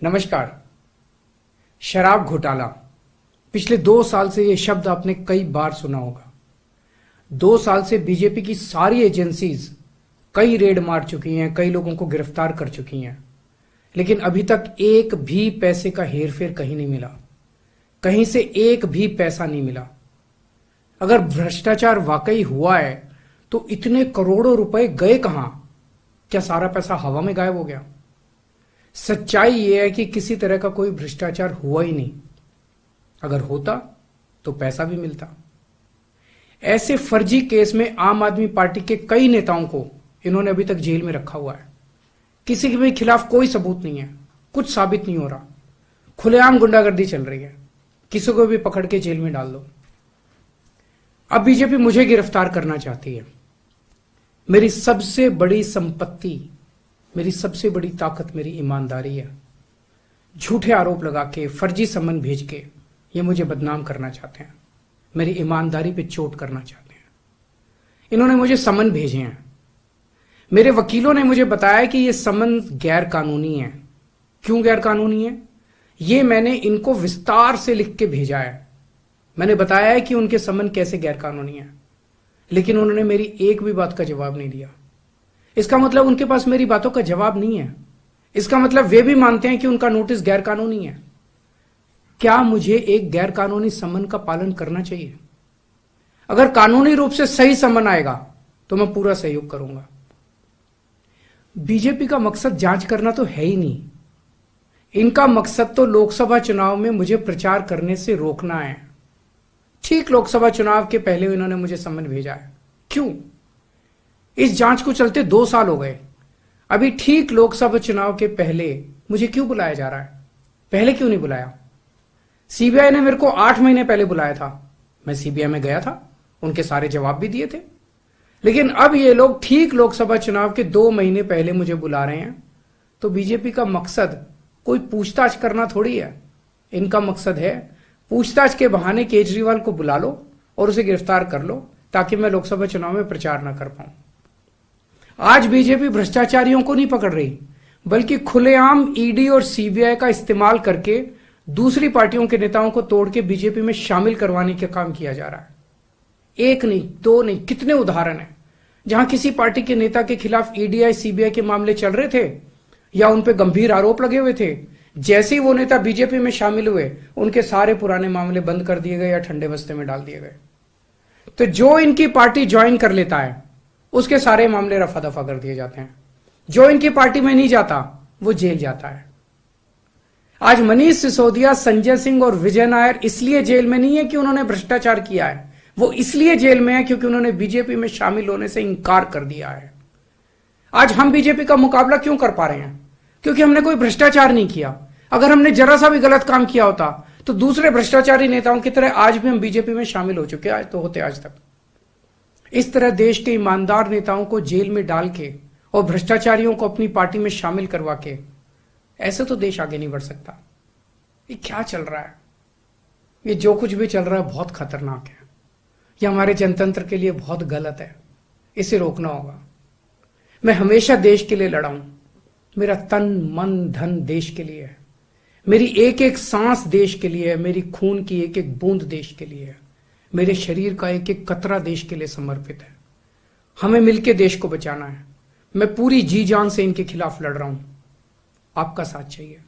नमस्कार। शराब घोटाला, पिछले 2 साल से यह शब्द आपने कई बार सुना होगा। 2 साल से बीजेपी की सारी एजेंसीज कई रेड मार चुकी हैं, कई लोगों को गिरफ्तार कर चुकी हैं, लेकिन अभी तक एक भी पैसे का हेरफेर कहीं नहीं मिला, कहीं से एक भी पैसा नहीं मिला। अगर भ्रष्टाचार वाकई हुआ है तो इतने करोड़ों रुपए गए कहां? क्या सारा पैसा हवा में गायब हो गया? सच्चाई यह है कि किसी तरह का कोई भ्रष्टाचार हुआ ही नहीं। अगर होता तो पैसा भी मिलता। ऐसे फर्जी केस में आम आदमी पार्टी के कई नेताओं को इन्होंने अभी तक जेल में रखा हुआ है। किसी के भी खिलाफ कोई सबूत नहीं है, कुछ साबित नहीं हो रहा, खुलेआम गुंडागर्दी चल रही है, किसी को भी पकड़ के जेल में डाल दो। अब बीजेपी मुझे गिरफ्तार करना चाहती है। मेरी सबसे बड़ी संपत्ति, मेरी सबसे बड़ी ताकत मेरी ईमानदारी है। झूठे आरोप लगा के, फर्जी सम्मन भेज के ये मुझे बदनाम करना चाहते हैं, मेरी ईमानदारी पे चोट करना चाहते हैं। इन्होंने मुझे सम्मन भेजे हैं। मेरे वकीलों ने मुझे बताया कि ये सम्मन गैर कानूनी है। क्यों गैर कानूनी है? ये मैंने इनको विस्तार से लिख के भेजा है। मैंने बताया है कि उनके सम्मन कैसे गैर कानूनी है, लेकिन उन्होंने मेरी एक भी बात का जवाब नहीं दिया। इसका मतलब उनके पास मेरी बातों का जवाब नहीं है। इसका मतलब वे भी मानते हैं कि उनका नोटिस गैर कानूनी है। क्या मुझे एक गैर कानूनी सम्मन का पालन करना चाहिए? अगर कानूनी रूप से सही सम्मन आएगा तो मैं पूरा सहयोग करूंगा। बीजेपी का मकसद जांच करना तो है ही नहीं। इनका मकसद तो लोकसभा चुनाव में मुझे प्रचार करने से रोकना है। ठीक लोकसभा चुनाव के पहले इन्होंने मुझे सम्मन भेजा है। क्यों? इस जांच को चलते 2 साल हो गए। अभी ठीक लोकसभा चुनाव के पहले मुझे क्यों बुलाया जा रहा है? पहले क्यों नहीं बुलाया? सीबीआई ने मेरे को 8 महीने पहले बुलाया था। मैं सीबीआई में गया था, उनके सारे जवाब भी दिए थे। लेकिन अब ये लोग ठीक लोकसभा चुनाव के 2 महीने पहले मुझे बुला रहे हैं। तो बीजेपी का मकसद कोई पूछताछ करना थोड़ी है। इनका मकसद है पूछताछ के बहाने केजरीवाल को बुला लो और उसे गिरफ्तार कर लो, ताकि मैं लोकसभा चुनाव में प्रचार ना कर पाऊं। आज बीजेपी भ्रष्टाचारियों को नहीं पकड़ रही, बल्कि खुलेआम ईडी और सीबीआई का इस्तेमाल करके दूसरी पार्टियों के नेताओं को तोड़ के बीजेपी में शामिल करवाने का काम किया जा रहा है। एक नहीं, 2 नहीं, कितने उदाहरण हैं जहां किसी पार्टी के नेता के खिलाफ ईडीआई सीबीआई के मामले चल रहे थे या उन पर गंभीर आरोप लगे हुए थे। जैसे ही वो नेता बीजेपी में शामिल हुए, उनके सारे पुराने मामले बंद कर दिए गए या ठंडे बस्ते में डाल दिए गए। तो जो इनकी पार्टी ज्वाइन कर लेता है उसके सारे मामले रफा दफा कर दिए जाते हैं। जो इनकी पार्टी में नहीं जाता वो जेल जाता है। आज मनीष सिसोदिया, संजय सिंह और विजय नायर इसलिए जेल में नहीं है कि उन्होंने भ्रष्टाचार किया है, वो इसलिए जेल में है क्योंकि उन्होंने बीजेपी में शामिल होने से इंकार कर दिया है। आज हम बीजेपी का मुकाबला क्यों कर पा रहे हैं? क्योंकि हमने कोई भ्रष्टाचार नहीं किया। अगर हमने जरा सा भी गलत काम किया होता तो दूसरे भ्रष्टाचारी नेताओं की तरह आज भी हम बीजेपी में शामिल हो चुके आज तो होते आज तक। इस तरह देश के ईमानदार नेताओं को जेल में डाल के और भ्रष्टाचारियों को अपनी पार्टी में शामिल करवा के ऐसे तो देश आगे नहीं बढ़ सकता। ये क्या चल रहा है? ये जो कुछ भी चल रहा है बहुत खतरनाक है। ये हमारे जनतंत्र के लिए बहुत गलत है। इसे रोकना होगा। मैं हमेशा देश के लिए लड़ा हूं। मेरा तन मन धन देश के लिए है। मेरी एक एक सांस देश के लिए है। मेरी खून की एक एक बूंद देश के लिए है। मेरे शरीर का एक एक कतरा देश के लिए समर्पित है। हमें मिलकर देश को बचाना है। मैं पूरी जी जान से इनके खिलाफ लड़ रहा हूं। आपका साथ चाहिए।